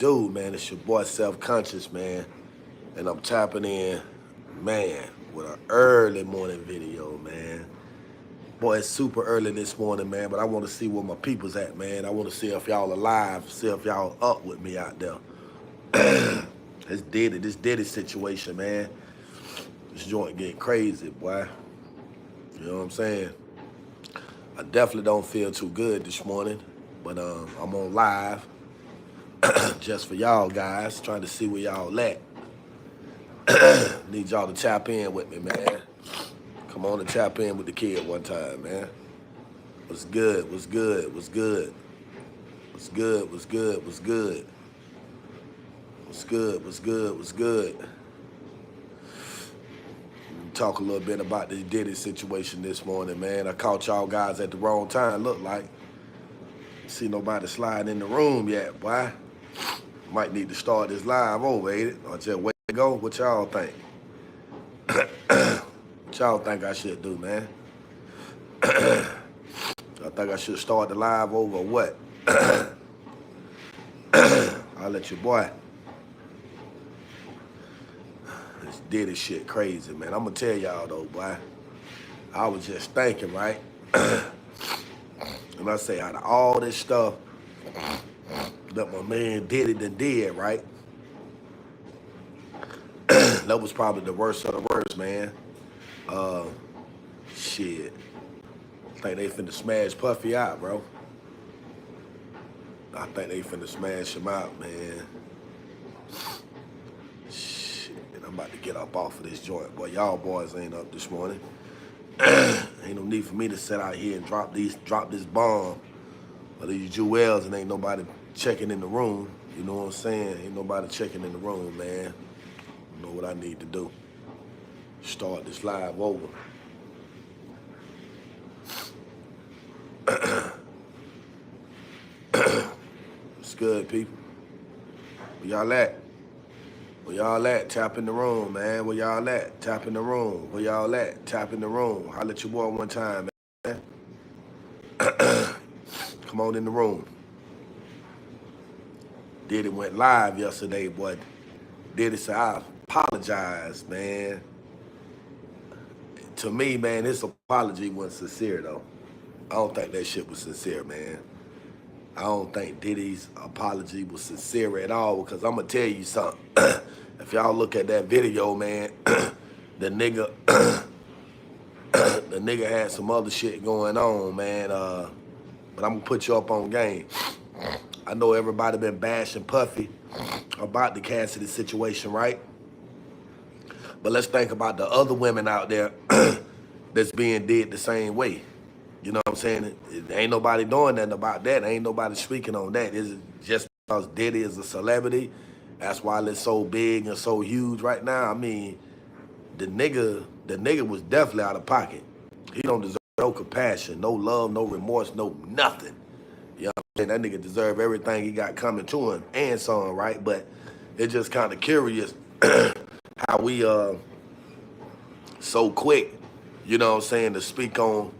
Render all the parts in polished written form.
Dude, man, it's your boy Self-Conscious, man. And I'm tapping in, man, with an early morning video, man. Boy, it's super early this morning, man, but I want to see where my people's at, man. I want to see if y'all alive, see if y'all up with me out there. This Diddy situation, man. This joint getting crazy, boy. You know what I'm saying? I definitely don't feel too good this morning, but I'm on live just for y'all guys, trying to see where y'all at. Need y'all to tap in with me, man. Come on and tap in with the kid one time, man. What's good? What's good? What's good? What's good? What's good? What's good? What's good? What's good? What's good? Talk a little bit about this Diddy situation this morning, man. I caught y'all guys at the wrong time, look like. See nobody slide in the room yet, boy. Might need to start this live over, ain't it? Or just wait to go. What y'all think? What y'all think I should do, man? I think I should start the live over or what? I'll let your boy. This Diddy shit crazy, man. I'm gonna tell y'all though, boy. I was just thinking, right? And I say, out of all this stuff that my man Diddy done did, right? That was probably the worst of the worst, man. Shit. I think they finna smash Puffy out, bro. I think they finna smash him out, man. Shit, I'm about to get up off of this joint. Boy, y'all boys ain't up this morning. Ain't no need for me to sit out here and drop this bomb. Or these jewels and ain't nobody checking in the room. You know what I'm saying? Ain't nobody checking in the room, man. You know what I need to do. Start this live over. It's good, people. Where y'all at? Where y'all at? Tap in the room, man. Where y'all at? Tap in the room. Where y'all at? Tap in the room. Holla at your boy one time, man. Come on in the room. Diddy went live yesterday, boy. Diddy said, I apologize, man. To me, man, his apology wasn't sincere, though. I don't think that shit was sincere, man. I don't think Diddy's apology was sincere at all, because I'm going to tell you something. If y'all look at that video, man, the nigga the nigga had some other shit going on, man. But I'm going to put you up on game. I know everybody been bashing Puffy about the Cassidy situation, right? But let's think about the other women out there that's being did the same way. You know what I'm saying? Ain't nobody doing nothing about that. Ain't nobody speaking on that. Is it just because Diddy is a celebrity? That's why it's so big and so huge right now. I mean, the nigga was definitely out of pocket. He don't deserve no compassion, no love, no remorse, no nothing. You know what I'm saying? That nigga deserve everything he got coming to him and some, right? But it's just kind of curious how we so quick, you know what I'm saying, to speak on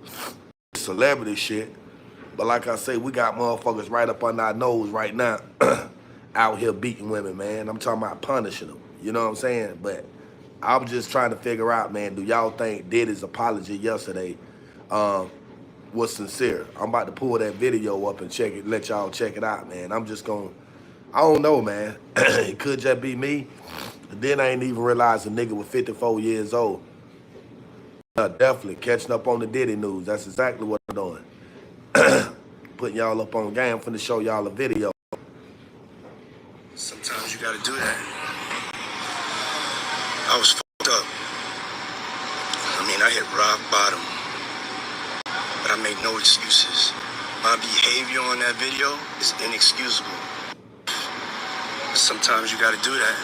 celebrity shit. But like I say, we got motherfuckers right up on our nose right now out here beating women, man. I'm talking about punishing them. You know what I'm saying? But I'm just trying to figure out, man, do y'all think Diddy's apology yesterday was sincere? I'm about to pull that video up and check it, let y'all check it out, man. I'm just gonna, I don't know, man. It could just be me. And then I ain't even realized a nigga was 54 years old. Definitely catching up on the Diddy news. That's exactly what I'm doing. Putting y'all up on game. I'm finna show y'all a video. Sometimes you gotta do that. I was fucked up. I mean, I hit rock bottom. But I make no excuses. My behavior on that video is inexcusable. But sometimes you gotta do that.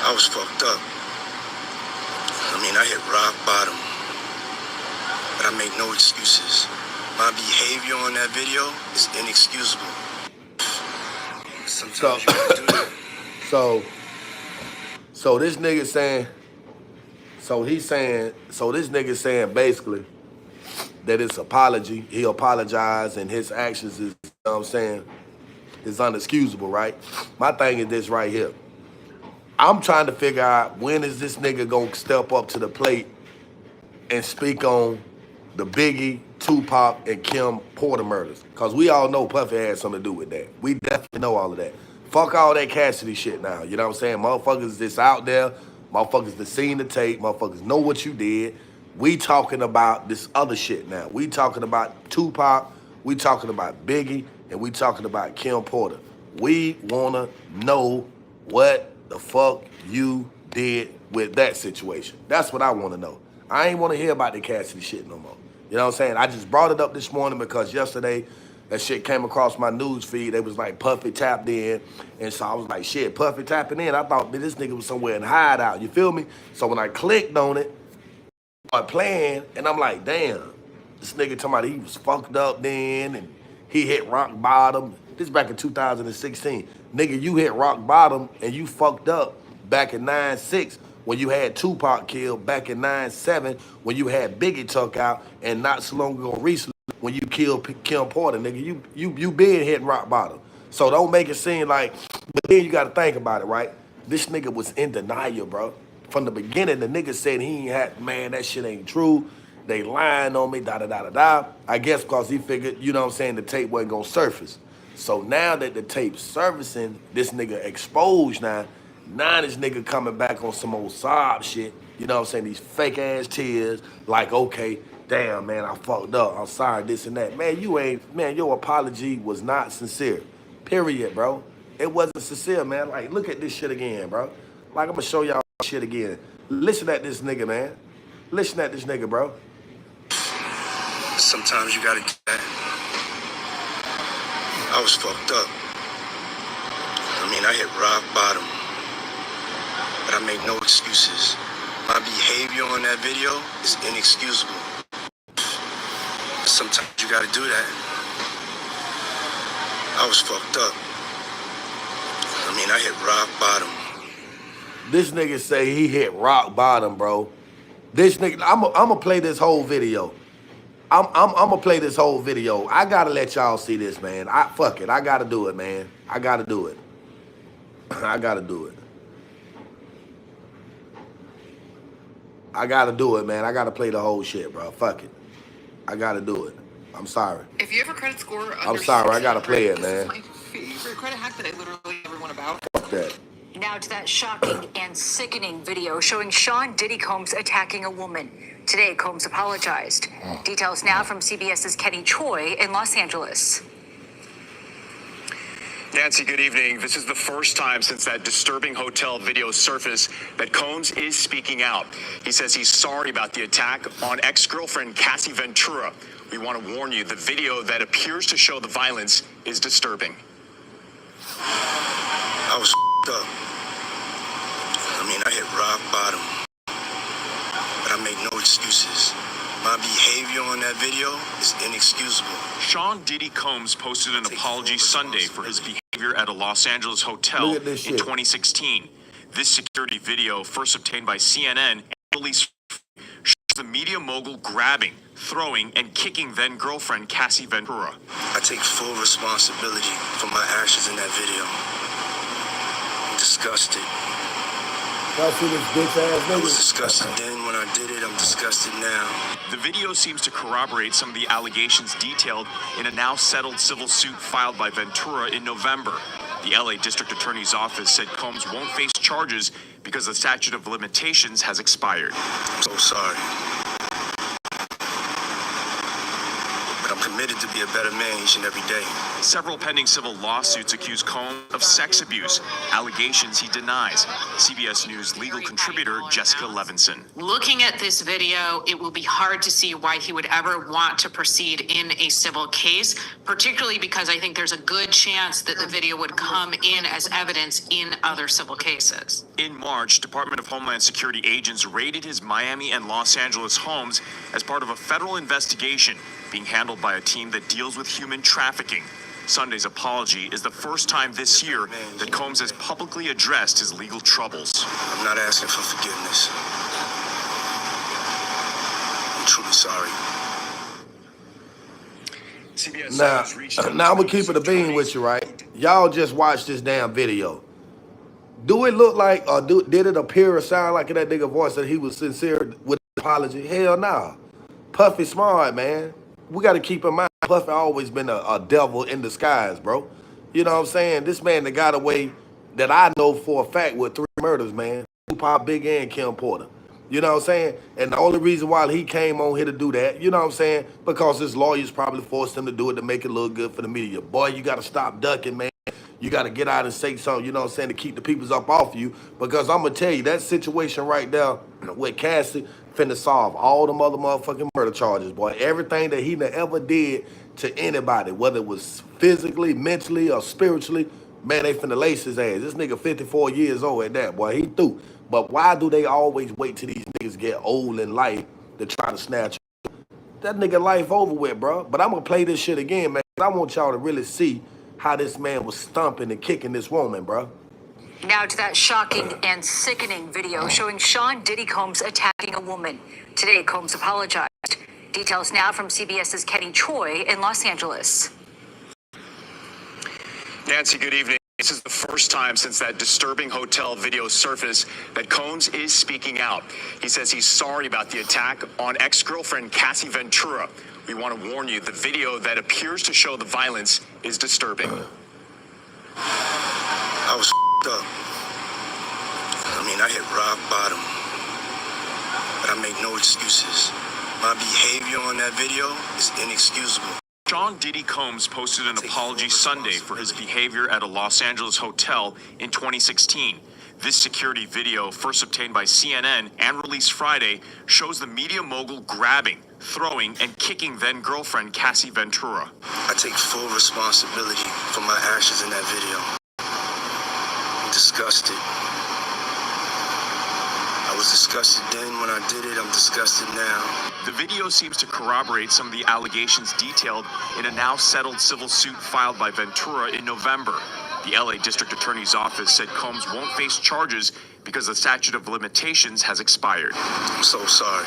I was fucked up. I mean, I hit rock bottom. But I make no excuses. My behavior on that video is inexcusable. Sometimes you gotta do that. So this nigga saying, so this nigga saying basically that it's apology. He apologized and his actions is, you know what I'm saying, is unexcusable, right? My thing is this right here. I'm trying to figure out when is this nigga gonna step up to the plate and speak on the Biggie, Tupac, and Kim Porter murders. Because we all know Puffy had something to do with that. We definitely know all of that. Fuck all that Cassidy shit now. You know what I'm saying? Motherfuckers just out there. Motherfuckers that seen the tape. Motherfuckers know what you did. We talking about this other shit now. We talking about Tupac. We talking about Biggie. And we talking about Kim Porter. We want to know what the fuck you did with that situation. That's what I want to know. I ain't want to hear about the Cassidy shit no more. You know what I'm saying? I just brought it up this morning because yesterday that shit came across my news feed. It was like Puffy tapped in. And so I was like, shit, Puffy tapping in. I thought, man, this nigga was somewhere in hideout. You feel me? So when I clicked on it, started playing, and I'm like, damn, this nigga talking about he was fucked up then and he hit rock bottom. This back in 2016. Nigga, you hit rock bottom and you fucked up back in 9-6 when you had Tupac killed, back in 9-7 when you had Biggie took out, and not so long ago recently when you killed Kim Porter. Nigga, you been hitting rock bottom. So don't make it seem like, but then you gotta think about it, right? This nigga was in denial, bro. From the beginning, the nigga said he ain't had, man, that shit ain't true. They lying on me, da-da-da-da-da. I guess because he figured, you know what I'm saying, the tape wasn't gonna surface. So now that the tape's surfacing, this nigga exposed now. Now this nigga coming back on some old sob shit. You know what I'm saying? These fake ass tears. Like, okay, damn, man, I fucked up. I'm sorry, this and that. Man, you ain't, man, your apology was not sincere. Period, bro. It wasn't sincere, man. Like, look at this shit again, bro. Like, I'm gonna show y'all shit again. Listen at this nigga, man. Listen at this nigga, bro. Sometimes you gotta do that. I was fucked up. I mean, I hit rock bottom. But I make no excuses. My behavior on that video is inexcusable. Sometimes you gotta do that. I was fucked up. I mean, I hit rock bottom. This nigga say he hit rock bottom, bro. This nigga, I'm gonna play this whole video. I'm gonna play this whole video. I gotta let y'all see this, man. Fuck it. I gotta do it, man. I gotta do it. I gotta do it. I gotta do it, man. I gotta play the whole shit, bro. Fuck it. I gotta do it. I'm sorry. If you have a credit score under I'm sorry. I gotta play it, this man. is my favorite credit hack that I literally everyone about. Fuck that. Now to that shocking and sickening video showing Sean Diddy Combs attacking a woman. Today, Combs apologized. Details now from CBS's Kenny Choi in Los Angeles. Nancy, good evening. This is the first time since that disturbing hotel video surfaced that Combs is speaking out. He says he's sorry about the attack on ex-girlfriend Cassie Ventura. We want to warn you, the video that appears to show the violence is disturbing. I was up. I mean, I hit rock bottom. But I make no excuses. My behavior on that video is inexcusable. Sean Diddy Combs posted an apology Sunday for his behavior at a Los Angeles hotel in 2016. This security video, first obtained by CNN and police, shows the media mogul grabbing, throwing, and kicking then-girlfriend Cassie Ventura. I take full responsibility for my actions in that video. I'm disgusted. Y'all see this bitch ass I was nigga? disgusted then when I did it. I'm disgusted now. The video seems to corroborate some of the allegations detailed in a now settled civil suit filed by Ventura in November. The LA District Attorney's Office said Combs won't face charges because the statute of limitations has expired. I'm so sorry. But I'm committed to be a better man each and every day. Several pending civil lawsuits accuse Combs of sex abuse, allegations he denies. CBS News legal contributor Jessica Levinson. Looking at this video, it will be hard to see why he would ever want to proceed in a civil case, particularly because I think there's a good chance that the video would come in as evidence in other civil cases. In March, Department of Homeland Security agents raided his Miami and Los Angeles homes as part of a federal investigation being handled by a team that deals with human trafficking. Sunday's apology is the first time this year that Combs has publicly addressed his legal troubles. I'm not asking for forgiveness. I'm truly sorry. Now, now I'm gonna keep it a bean with you, right? Y'all just watch this damn video. Do it look like, or did it appear or sound like in that nigga voice that he was sincere with the apology? Hell nah. Puffy smart, man. We got to keep in mind, Puffy always been a devil in disguise, bro. You know what I'm saying? This man that got away, that I know for a fact, with 3 murders, man. Tupac, Big, and Kim Porter. You know what I'm saying? And the only reason why he came on here to do that, you know what I'm saying? Because his lawyers probably forced him to do it to make it look good for the media. Boy, you got to stop ducking, man. You got to get out and say something, you know what I'm saying, to keep the peoples up off you. Because I'm going to tell you, that situation right there with Cassie finna solve all the motherfucking murder charges, boy. Everything that he ever did to anybody, whether it was physically, mentally, or spiritually, man, they finna lace his ass. This nigga 54 years old at that, boy. He through. But why do they always wait till these niggas get old in life to try to snatch that nigga life over with, bro? But I'm gonna play this shit again, man. I want y'all to really see how this man was stomping and kicking this woman, bro. Now to that shocking and sickening video showing Sean Diddy Combs attacking a woman. Today, Combs apologized. Details now from CBS's Kenny Choi in Los Angeles. Nancy, good evening. This is the first time since that disturbing hotel video surfaced that Combs is speaking out. He says he's sorry about the attack on ex-girlfriend Cassie Ventura. We want to warn you, the video that appears to show the violence is disturbing. I was up. I mean, I hit rock bottom, but I make no excuses. My behavior on that video is inexcusable. Sean Diddy Combs posted an apology Sunday for his behavior at a Los Angeles hotel in 2016. This security video, first obtained by CNN and released Friday, shows the media mogul grabbing, throwing, and kicking then-girlfriend Cassie Ventura. I take full responsibility for my actions in that video. I'm disgusted. I was disgusted then when I did it. I'm disgusted now. The video seems to corroborate some of the allegations detailed in a now settled civil suit filed by Ventura in November. The LA District Attorney's Office said Combs won't face charges because the statute of limitations has expired. I'm so sorry.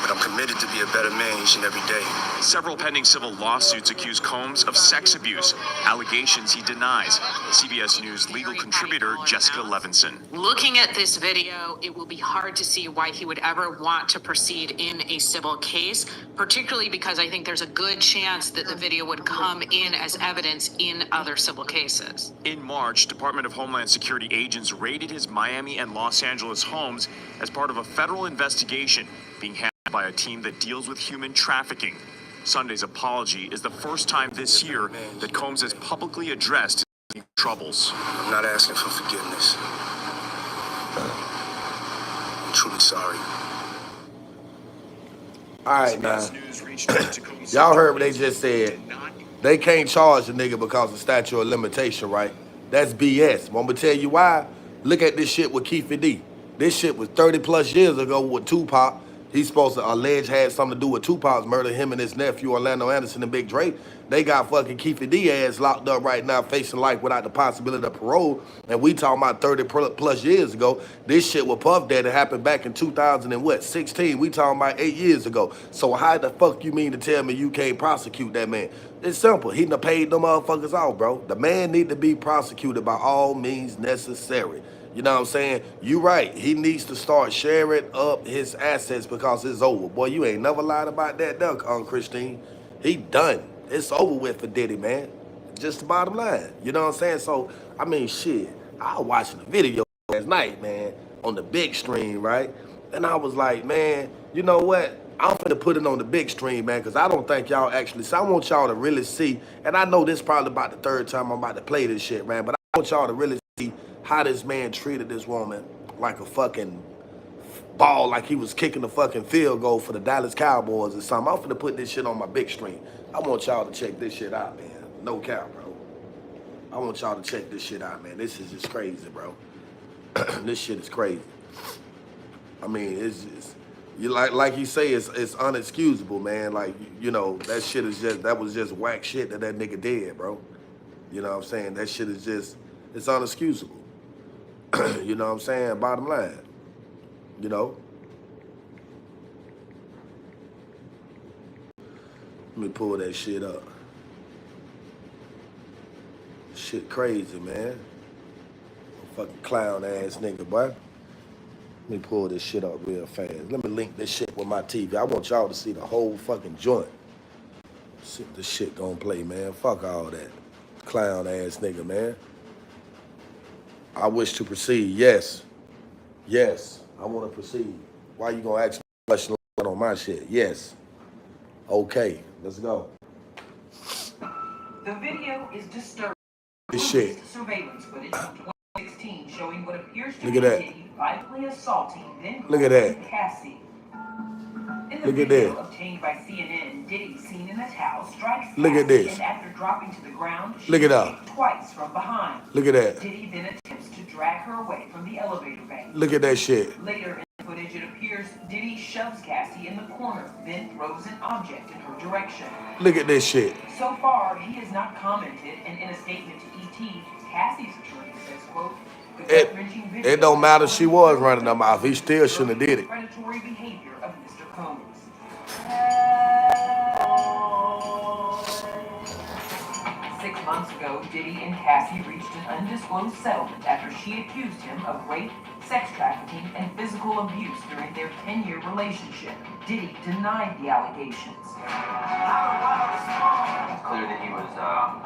But I'm committed to be a better man each and every day. Several pending civil lawsuits accuse Combs of sex abuse, allegations he denies. CBS News legal contributor Jessica Levinson. Looking at this video, it will be hard to see why he would ever want to proceed in a civil case, particularly because I think there's a good chance that the video would come in as evidence in other civil cases. In March, Department of Homeland Security agents raided his Miami and Los Angeles homes as part of a federal investigation being handled by a team that deals with human trafficking. Sunday's apology is the first time this year that Combs has publicly addressed his troubles. I'm not asking for forgiveness. I'm truly sorry. All right, now. Y'all heard what they just said. They can't charge the nigga because of statute of limitation, right? That's BS. I'm gonna tell you why. Look at this shit with Keefe D. This shit was 30 plus years ago with Tupac. He's supposed to allege had something to do with Tupac's murder, him and his nephew, Orlando Anderson and Big Drake. They got fucking Keefe D ass locked up right now, facing life without the possibility of parole. And we talking about 30 plus years ago. This shit with Puff Daddy happened back in 2016. We talking about 8 years ago. So how the fuck you mean to tell me you can't prosecute that man? It's simple. He done paid them motherfuckers off, bro. The man need to be prosecuted by all means necessary. You know what I'm saying? You right. He needs to start sharing up his assets because it's over. Boy, you ain't never lied about that, though, Christine. He done. It's over with for Diddy, man. Just the bottom line. You know what I'm saying? So, I mean, shit. I was watching the video last night, man, on the big stream, right? And I was like, man, you know what? I'm finna put it on the big stream, man, because I don't think y'all actually see. I want y'all to really see, and I know this probably about the third time I'm about to play this shit, man, but I want y'all to really see how this man treated this woman like a fucking ball, like he was kicking the fucking field goal for the Dallas Cowboys or something. I'm finna put this shit on my big stream. I want y'all to check this shit out, man. No cap, bro. I want y'all to check this shit out, man. This is just crazy, bro. This shit is crazy. I mean, it's just, you like you say, it's unexcusable, man. Like, you know, that shit is just, that was just whack shit that nigga did, bro. You know what I'm saying? That shit is just, it's unexcusable. You know what I'm saying? Bottom line. You know? Let me pull that shit up. Shit crazy, man. Fucking clown ass nigga, boy. Let me pull this shit up real fast. Let me link this shit with my TV. I want y'all to see the whole fucking joint. See if this shit gonna play, man. Fuck all that. Clown ass nigga, man. I wish to proceed. Yes. Yes. I want to proceed. Why you gonna ask me a question on my shit? Yes. Okay. Let's go. The video is disturbing. This shit. Surveillance footage from 2016 showing what appears to Look be at that. Diddy violently assaulting then Look at that. Cassie. In the Look at video that. obtained by CNN, Diddy seen in a towel strikes Look at Cassie, this. and after dropping to the ground, she Look at that. kicked twice from behind. Look at that. Diddy then attempts to drag her away from the elevator bank. Look at that shit. Later in the footage, it appears Diddy shoves Cassie in the corner, then throws an object in her direction. Look at this shit. So far, he has not commented, and in a statement to ET, Cassie's attorney says, quote, It don't matter. She was running her mouth. He still shouldn't have did it. Predatory behavior of Mr. Combs. 6 months ago, Diddy and Cassie reached an undisclosed settlement after she accused him of rape, sex trafficking, and physical abuse during their 10-year relationship. Diddy denied the allegations. It's clear that he was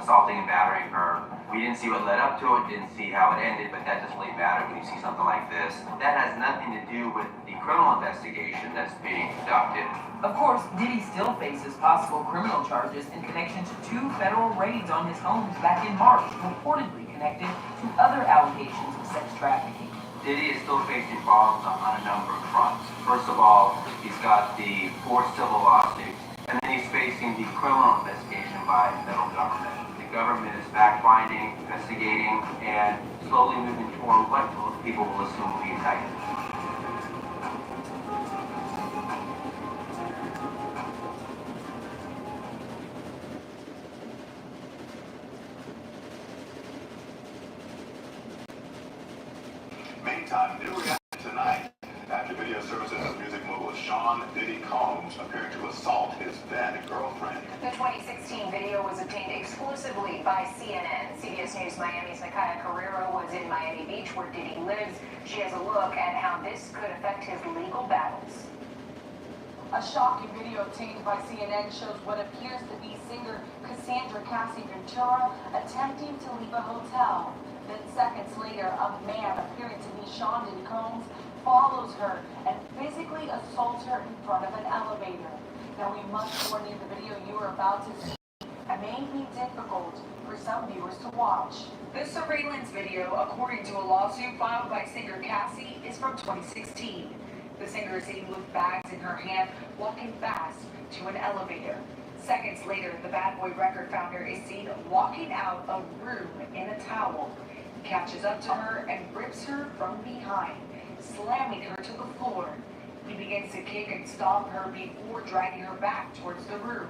assaulting and battering her. We didn't see what led up to it, didn't see how it ended, but that doesn't really matter when you see something like this. That has nothing to do with the criminal investigation that's being conducted. Of course, Diddy still faces possible criminal charges in connection to 2 federal raids on his homes back in March, reportedly connected to other allegations of sex trafficking. Diddy is still facing problems on a number of fronts. First of all, he's got the 4 civil lawsuits, and then he's facing the criminal investigation by the federal government. The government is fact-finding, investigating, and slowly moving toward what most people will assume will be indicted. Meantime, new reaction tonight after video services of music mogul Sean Diddy Combs appeared to assault his then girlfriend. The 2016 video was obtained exclusively by CNN. CBS News Miami's Micaiah Carrero was in Miami Beach, where Diddy lives. She has a look at how this could affect his legal battles. A shocking video obtained by CNN shows what appears to be singer Cassandra Cassie Ventura attempting to leave a hotel. Then seconds later, a man appearing to be Sean Diddy Combs follows her and physically assaults her in front of an elevator. Now, we must warn you, the video you are about to see may be difficult for some viewers to watch. This surveillance video, according to a lawsuit filed by singer Cassie, is from 2016. The singer is seen with bags in her hand, walking fast to an elevator. Seconds later, the Bad Boy record founder is seen walking out a room in a towel. He catches up to her and rips her from behind, slamming her to the floor. He begins to kick and stomp her before dragging her back towards the room.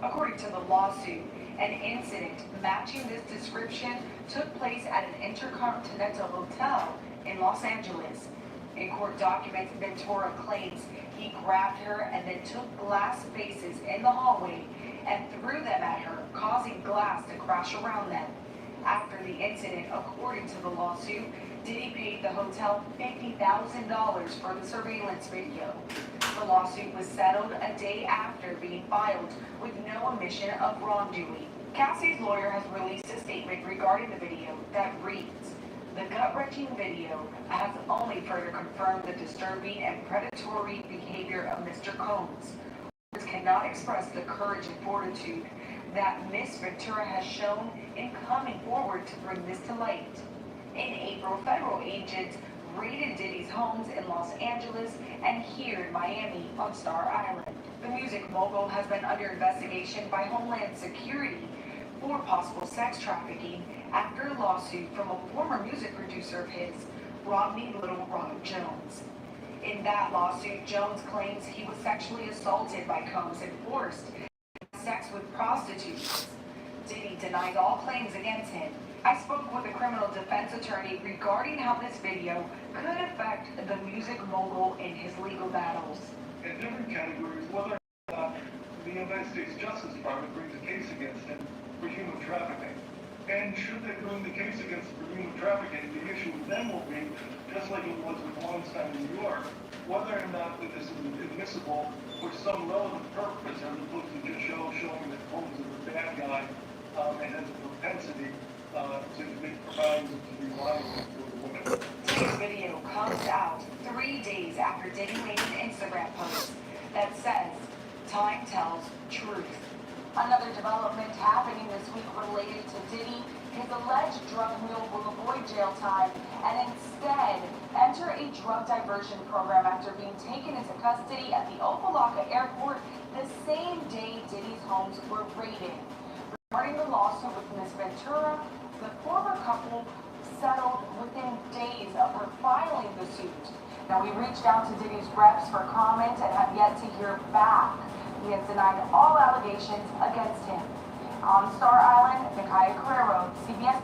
According to the lawsuit, an incident matching this description took place at an Intercontinental Hotel in Los Angeles. In court documents, Ventura claims he grabbed her and then took glass vases in the hallway and threw them at her, causing glass to crash around them. After the incident, according to the lawsuit, Diddy paid the hotel $50,000 for the surveillance video. The lawsuit was settled a day after being filed with no admission of wrongdoing. Cassie's lawyer has released a statement regarding the video that reads, "The gut-wrenching video has only further confirmed the disturbing and predatory behavior of Mr. Combs. Words cannot express the courage and fortitude that Miss Ventura has shown in coming forward to bring this to light." In April, federal agents raided Diddy's homes in Los Angeles and here in Miami on Star Island. The music mogul has been under investigation by Homeland Security for possible sex trafficking after a lawsuit from a former music producer of his, Rodney Little Ron Jones. In that lawsuit, Jones claims he was sexually assaulted by Combs and forced to have sex with prostitutes. Diddy denies all claims against him. I spoke with a criminal defense attorney regarding how this video could affect the music mogul in his legal battles. In different categories, whether or not the United States Justice Department brings a case against him for human trafficking. And should they bring the case against him for human trafficking, the issue then will be, just like it was with Weinstein in New York, whether or not this is admissible for some relevant purpose as opposed to just showing that Holmes is a bad guy and has a propensity to make crimes and to be liable to a woman. Today's video comes out 3 days after Diddy made an Instagram post that says, "Time tells truth." Another development happening this week related to Diddy, his alleged drug mule will avoid jail time and instead enter a drug diversion program after being taken into custody at the Opa-locka airport the same day Diddy's homes were raided. Regarding the lawsuit with Ms. Ventura, the former couple settled within days of her filing the suit. Now, we reached out to Diddy's reps for comment and have yet to hear back. He has denied all allegations against him. On Star Island, Mikaya Carrero, CBS.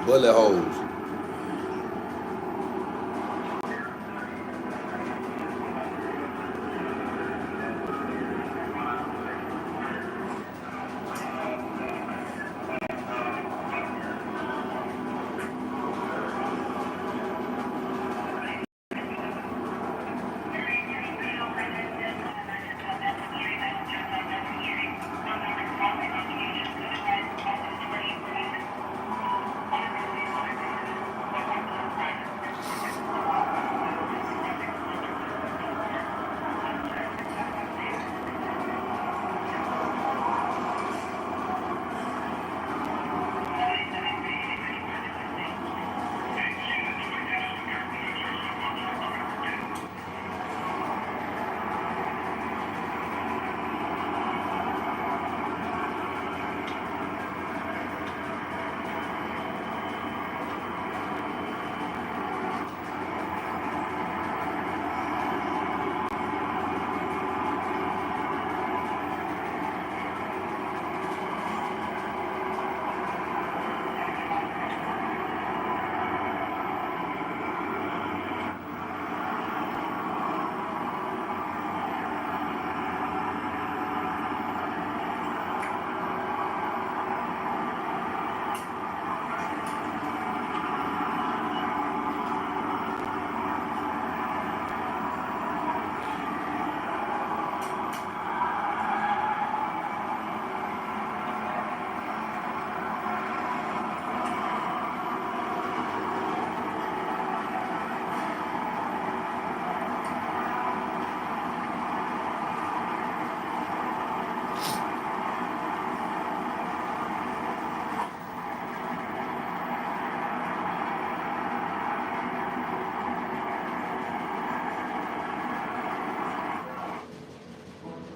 Bullet holes.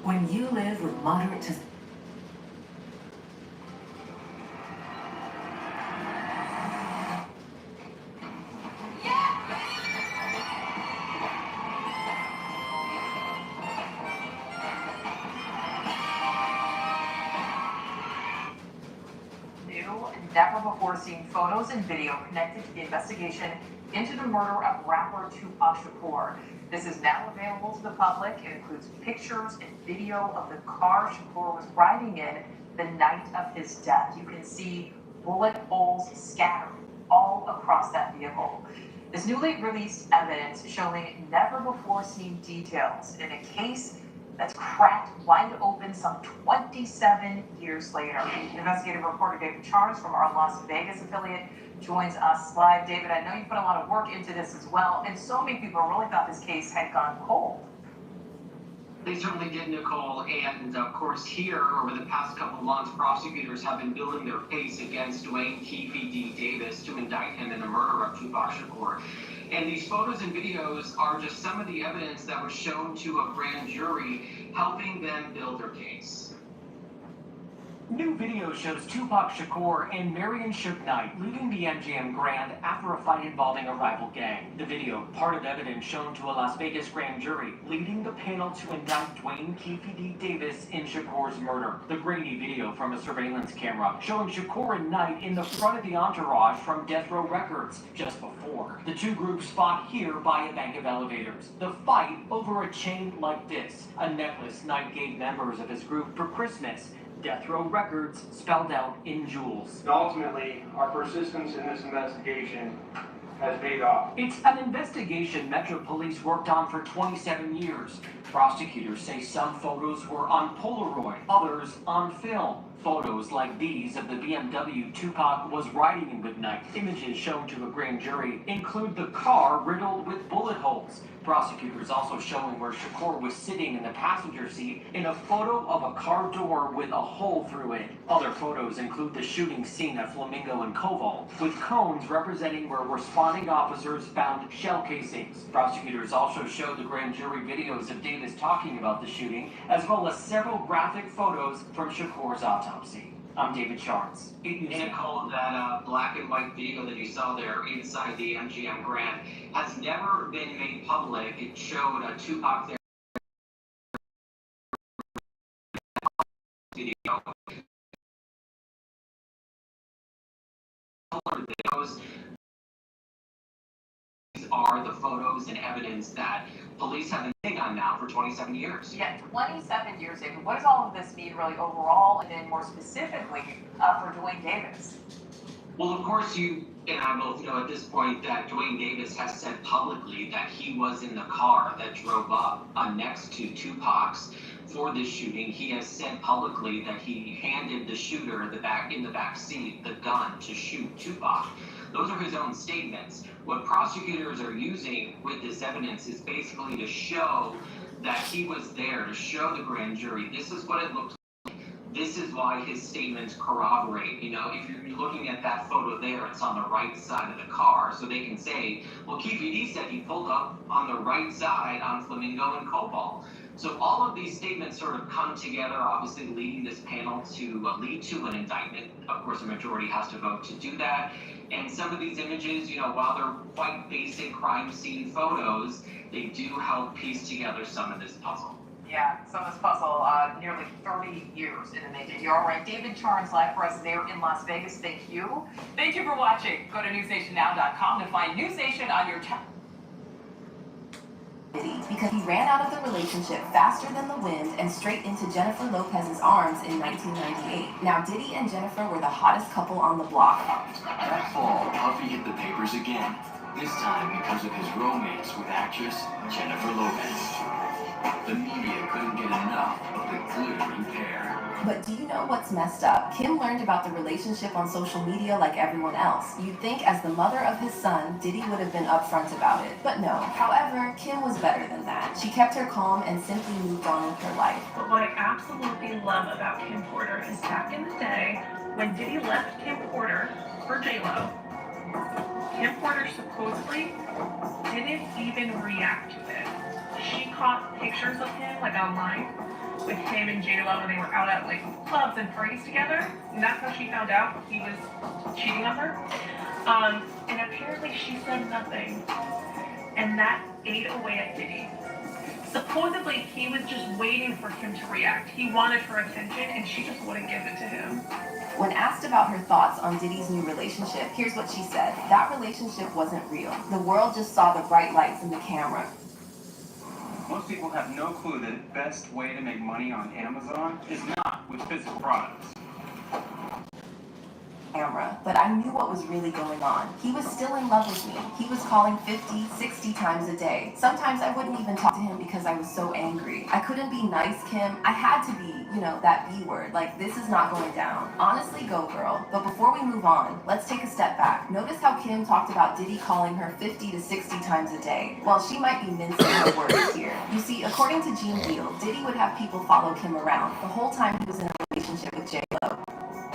When you live with moderate to never before seen photos and video connected to the investigation into the murder of rapper Tupac Shakur. This is now available to the public. It includes pictures and video of the car Shakur was riding in the night of his death. You can see bullet holes scattered all across that vehicle. This newly released evidence showing never before seen details in a case that's cracked wide open some 27 years later. Investigative reporter David Charles from our Las Vegas affiliate joins us live. David, I know you put a lot of work into this as well, and so many people really thought this case had gone cold. They certainly did, Nicole, and of course here, over the past couple of months, prosecutors have been building their case against Dwayne Keefe D. Davis to indict him in the murder of Tupac Shakur. And these photos and videos are just some of the evidence that was shown to a grand jury, helping them build their case. New video shows Tupac Shakur and Marion Shook Knight leaving the MGM Grand after a fight involving a rival gang. The video, part of evidence shown to a Las Vegas grand jury, leading the panel to indict Dwayne Keefe D. Davis in Shakur's murder. The grainy video from a surveillance camera showing Shakur and Knight in the front of the entourage from Death Row Records just before. The two groups fought here by a bank of elevators. The fight over a chain like this, a necklace Knight gave members of his group for Christmas. Death Row Records spelled out in jewels. Ultimately, our persistence in this investigation has paid off. It's an investigation Metro Police worked on for 27 years. Prosecutors say some photos were on Polaroid, others on film. Photos like these of the BMW Tupac was riding in with Knight. Images shown to a grand jury include the car riddled with bullet holes. Prosecutors also showing where Shakur was sitting in the passenger seat in a photo of a car door with a hole through it. Other photos include the shooting scene at Flamingo and Koval, with cones representing where responding officers found shell casings. Prosecutors also showed the grand jury videos of Davis talking about the shooting, as well as several graphic photos from Shakur's autopsy. I'm David Charles. Nicole, that black and white video that you saw there inside the MGM Grand has never been made public. It showed a Tupac there. Video. color videos. These are the photos and evidence that police have been sitting on now for 27 years. Yeah, 27 years, David. What does all of this mean really overall, and then more specifically for Dwayne Davis? Well, of course, you and I both know at this point that Dwayne Davis has said publicly that he was in the car that drove up next to Tupac's for this shooting. He has said publicly that he handed the shooter in the back seat the gun to shoot Tupac. Those are his own statements. What prosecutors are using with this evidence is basically to show that he was there, to show the grand jury, this is what it looks like. This is why his statements corroborate. You know, if you're looking at that photo there, it's on the right side of the car. So they can say, well, KPD said he pulled up on the right side on Flamingo and Cobalt. So all of these statements sort of come together, obviously leading this panel to lead to an indictment. Of course, a majority has to vote to do that. And some of these images, you know, while they're quite basic crime scene photos, they do help piece together some of this puzzle. Yeah, some of this puzzle, nearly 30 years in the making. You're all right. David Charnes live for us there in Las Vegas. Thank you. Thank you for watching. Go to newsnationnow.com to find News Nation on your because he ran out of the relationship faster than the wind and straight into Jennifer Lopez's arms in 1998. Now, Diddy and Jennifer were the hottest couple on the block. That fall, Puffy hit the papers again, this time because of his romance with actress Jennifer Lopez. The media couldn't get enough of the glittering pair. But do you know what's messed up? Kim learned about the relationship on social media like everyone else. You'd think as the mother of his son, Diddy would have been upfront about it. But no. However, Kim was better than that. She kept her calm and simply moved on with her life. But what I absolutely love about Kim Porter is back in the day, when Diddy left Kim Porter for J-Lo, Kim Porter supposedly didn't even react to it. She caught pictures of him, like online, with him and J-Lo when they were out at like clubs and parties together, and that's how she found out he was cheating on her. And apparently she said nothing, and that ate away at Diddy. Supposedly he was just waiting for him to react. He wanted her attention, and she just wouldn't give it to him. When asked about her thoughts on Diddy's new relationship, here's what she said. That relationship wasn't real. The world just saw the bright lights in the camera. Most people have no clue that the best way to make money on Amazon is not with physical products. But I knew what was really going on. He was still in love with me. He was calling 50, 60 times a day. Sometimes I wouldn't even talk to him because I was so angry. I couldn't be nice, Kim. I had to be, you know, that B word. Like, this is not going down. Honestly, go girl. But before we move on, let's take a step back. Notice how Kim talked about Diddy calling her 50 to 60 times a day. Well, she might be mincing her words here. You see, according to Gene Deal, Diddy would have people follow Kim around the whole time he was in a relationship with J-Lo.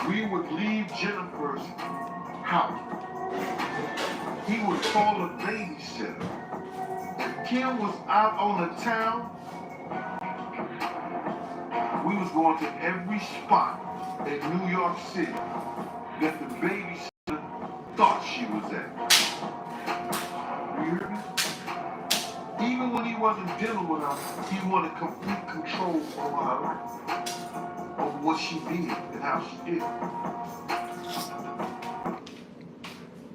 We would leave Jennifer's house. He would call a babysitter. If Kim was out on the town, we was going to every spot in New York City that the babysitter thought she was at. You hear me? Even when he wasn't dealing with her, he wanted complete control over her life, over what she did and how she did it.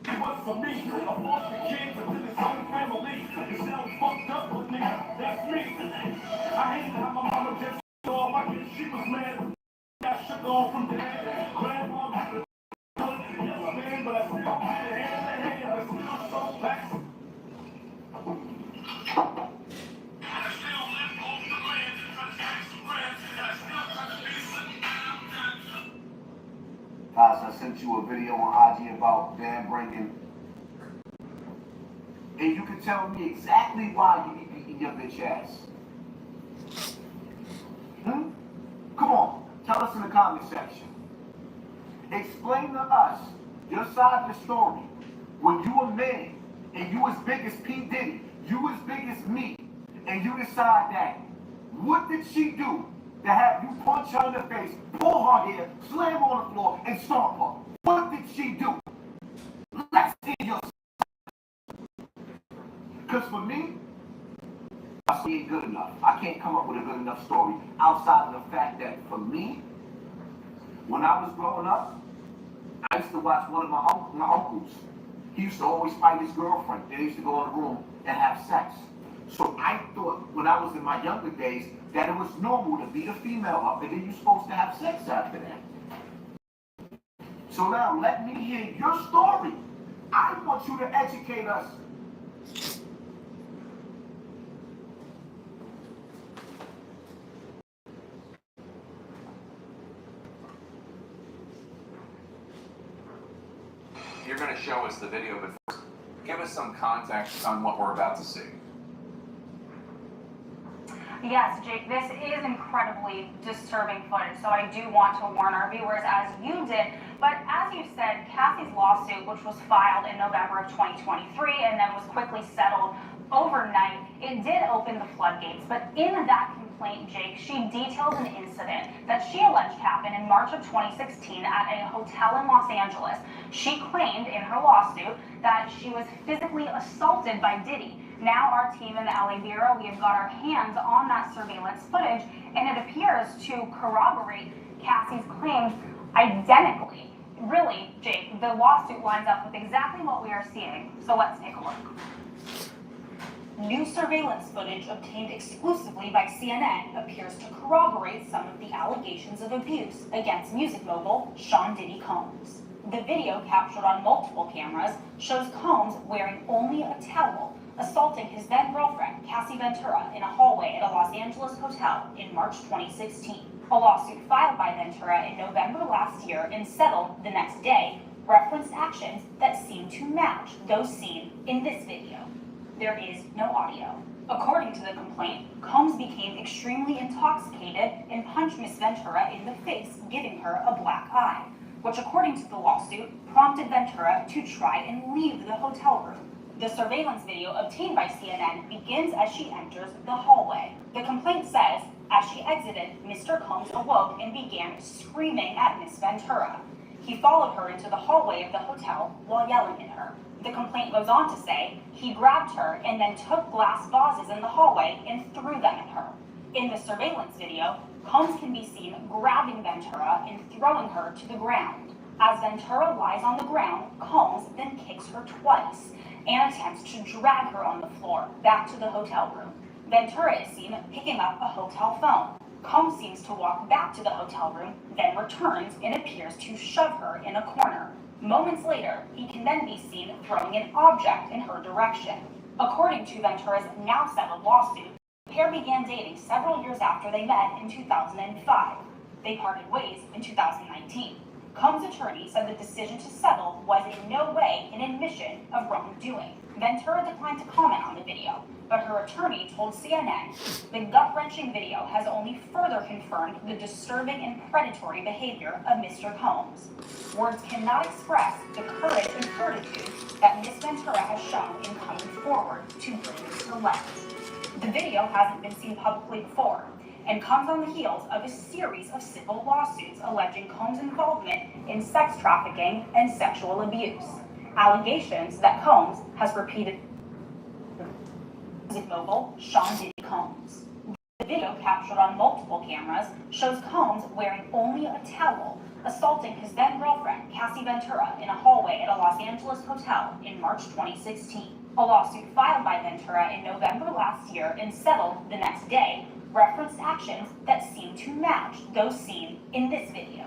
But for me, a foster kid within his own family, it sounds fucked up, but nigga, that's me. I hate how my mama just all my kids, she was mad. Got shook on from there. Grandma had to yes, man, but I still get it hand in hand. I still so back. I still live off the land and try to take some friends, and I still try to be sitting down. Guys, I sent you a video on IG about Dan bringing, and you can tell me exactly why you be beating your bitch ass. Come on, tell us in the comment section. Explain to us your side of the story. When you a man and you as big as P. Diddy, you as big as me, and you decide that, what did she do to have you punch her in the face, pull her hair, slam her on the floor, and stomp her? What did she do? Let's see your side. Because for me, I see ain't good enough. I can't come up with a good enough story outside of the fact that for me, when I was growing up, I used to watch one of my uncles. He used to always fight his girlfriend. They used to go in the room and have sex. So I thought when I was in my younger days that it was normal to beat a female up and then you're supposed to have sex after that. So now let me hear your story. I want you to educate us. You're going to show us the video, but first, give us some context on what we're about to see. Yes, Jake, this is incredibly disturbing footage, so I do want to warn our viewers, as you did. But as you said, Cassie's lawsuit, which was filed in November of 2023 and then was quickly settled overnight, it did open the floodgates. But in that complaint, Jake, she details an incident that she alleged happened in March of 2016 at a hotel in Los Angeles. She claimed in her lawsuit that she was physically assaulted by Diddy. Now our team in the LA Bureau, we have got our hands on that surveillance footage, and it appears to corroborate Cassie's claims identically. Really, Jake, the lawsuit lines up with exactly what we are seeing, so let's take a look. New surveillance footage obtained exclusively by CNN appears to corroborate some of the allegations of abuse against music mogul Sean Diddy Combs. The video captured on multiple cameras shows Combs wearing only a towel, assaulting his then-girlfriend, Cassie Ventura, in a hallway at a Los Angeles hotel in March 2016. A lawsuit filed by Ventura in November last year and settled the next day referenced actions that seem to match those seen in this video. There is no audio. According to the complaint, Combs became extremely intoxicated and punched Miss Ventura in the face, giving her a black eye, which, according to the lawsuit, prompted Ventura to try and leave the hotel room. The surveillance video obtained by CNN begins as she enters the hallway. The complaint says, as she exited, Mr. Combs awoke and began screaming at Miss Ventura. He followed her into the hallway of the hotel while yelling at her. The complaint goes on to say, he grabbed her and then took glass vases in the hallway and threw them at her. In the surveillance video, Combs can be seen grabbing Ventura and throwing her to the ground. As Ventura lies on the ground, Combs then kicks her twice and attempts to drag her on the floor back to the hotel room. Ventura is seen picking up a hotel phone. Combs seems to walk back to the hotel room, then returns and appears to shove her in a corner. Moments later, he can then be seen throwing an object in her direction. According to Ventura's now settled lawsuit, the pair began dating several years after they met in 2005. They parted ways in 2019. Combs' attorney said the decision to settle was in no way an admission of wrongdoing. Ventura declined to comment on the video, but her attorney told CNN the gut-wrenching video has only further confirmed the disturbing and predatory behavior of Mr. Combs. Words cannot express the courage and fortitude that Miss Ventura has shown in coming forward to bring this to light. The video hasn't been seen publicly before, and comes on the heels of a series of civil lawsuits alleging Combs' involvement in sex trafficking and sexual abuse. Allegations that Combs has repeated music mogul Sean Diddy Combs. The video captured on multiple cameras shows Combs wearing only a towel, assaulting his then-girlfriend, Cassie Ventura, in a hallway at a Los Angeles hotel in March 2016. A lawsuit filed by Ventura in November last year and settled the next day referenced actions that seem to match those seen in this video.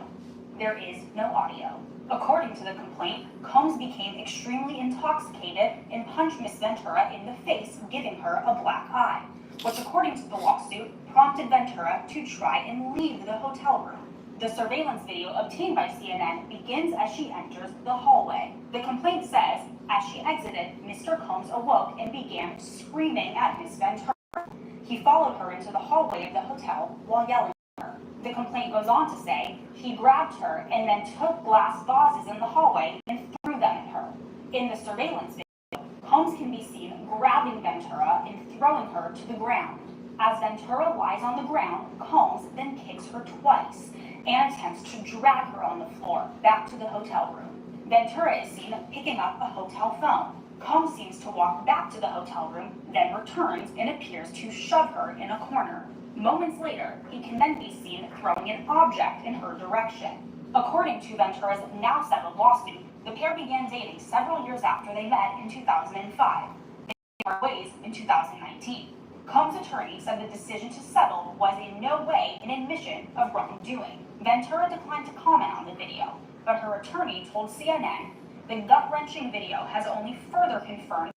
There is no audio. According to the complaint, Combs became extremely intoxicated and punched Miss Ventura in the face, giving her a black eye, which, according to the lawsuit, prompted Ventura to try and leave the hotel room. The surveillance video obtained by CNN begins as she enters the hallway. The complaint says, as she exited, Mr. Combs awoke and began screaming at Miss Ventura. He followed her into the hallway of the hotel while yelling at her. The complaint goes on to say, he grabbed her and then took glass vases in the hallway and threw them at her. In the surveillance video, Combs can be seen grabbing Ventura and throwing her to the ground. As Ventura lies on the ground, Combs then kicks her twice and attempts to drag her on the floor back to the hotel room. Ventura is seen picking up a hotel phone. Combs seems to walk back to the hotel room, then returns and appears to shove her in a corner. Moments later, he can then be seen throwing an object in her direction. According to Ventura's now settled lawsuit, the pair began dating several years after they met in 2005. They parted ways in 2019. Combs' attorney said the decision to settle was in no way an admission of wrongdoing. Ventura declined to comment on the video, but her attorney told CNN the gut-wrenching video has only further confirmed